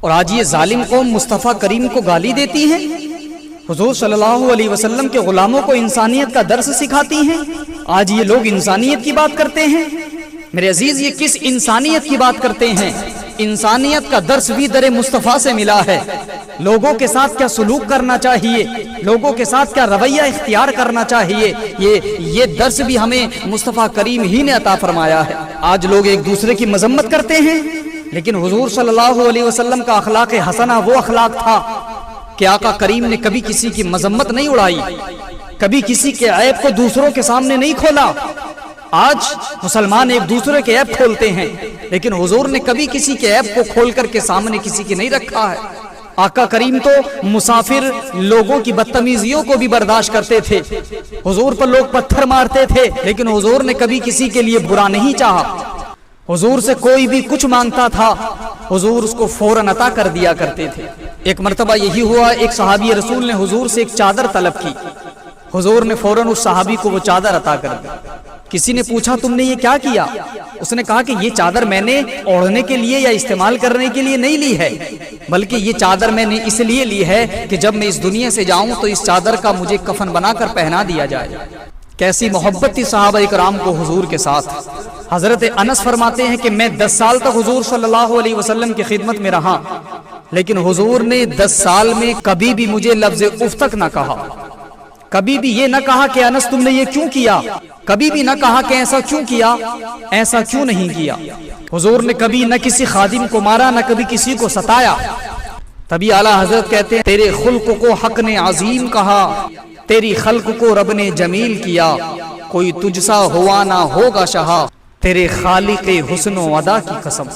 اور آج یہ ظالم قوم مصطفیٰ کریم کو گالی دیتی ہے، حضور صلی اللہ علیہ وسلم کے غلاموں کو انسانیت کا درس سکھاتی ہیں۔ آج یہ لوگ انسانیت کی بات کرتے ہیں۔ میرے عزیز، یہ کس انسانیت کی بات کرتے ہیں؟ انسانیت کا درس بھی در مصطفیٰ سے ملا ہے۔ لوگوں کے ساتھ کیا سلوک کرنا چاہیے، لوگوں کے ساتھ کیا رویہ اختیار کرنا چاہیے، یہ درس بھی ہمیں مصطفیٰ کریم ہی نے عطا فرمایا ہے۔ آج لوگ ایک دوسرے کی مذمت کرتے ہیں، لیکن حضور صلی اللہ علیہ وسلم کا اخلاق حسنہ وہ اخلاق تھا کہ آقا کریم نے کبھی کسی کی مذمت نہیں اڑائی، کبھی کسی کے عیب کو دوسروں کے سامنے نہیں کھولا۔ آج مسلمان ایک دوسرے کے عیب کھولتے ہیں، لیکن حضور نے کبھی کسی کے عیب کو کھول کر کے سامنے کسی کی نہیں رکھا ہے۔ آقا کریم تو مسافر لوگوں کی بدتمیزیوں کو بھی برداشت کرتے تھے۔ حضور پر لوگ پتھر مارتے تھے، لیکن حضور نے کبھی کسی کے لیے برا نہیں چاہا۔ حضور سے کوئی بھی کچھ مانگتا تھا، حضور اس کو فوراً عطا کر دیا کرتے تھے۔ ایک مرتبہ یہی ہوا، ایک صحابی رسول نے حضور سے ایک چادر طلب کی، حضور نے فوراً اس صحابی کو وہ چادر عطا کر دی۔ کسی نے پوچھا تم نے یہ کیا کیا؟ اس نے کہا کہ یہ چادر میں نے اوڑھنے کے لیے یا استعمال کرنے کے لیے نہیں لی ہے، بلکہ یہ چادر میں نے اس لیے لی ہے کہ جب میں اس دنیا سے جاؤں تو اس چادر کا مجھے کفن بنا کر پہنا دیا جائے۔ کیسی محبت تھی صحابہ اکرام کو حضور کے ساتھ۔ حضرت انس فرماتے ہیں کہ میں 10 سال تک حضور صلی اللہ علیہ وسلم کی خدمت میں رہا، لیکن حضور نے 10 سال میں کبھی بھی مجھے لفظ اف تک نہ کہا۔ کبھی بھی یہ نہ کہا کہ انس تم نے یہ کیوں کیا، کبھی بھی نہ کہا کہ ایسا کیوں کیا، ایسا کیوں نہیں کیا۔ حضور نے کبھی نہ کسی خادم کو مارا، نہ کبھی کسی کو ستایا۔ تبھی اعلیٰ حضرت کہتے ہیں تیرے خلق کو حق نے عظیم کہا، تیری خلق کو رب نے جمیل کیا، کوئی تجھ سا ہوا نہ ہوگا شہا، تیرے خالق حسن و ادا کی قسم۔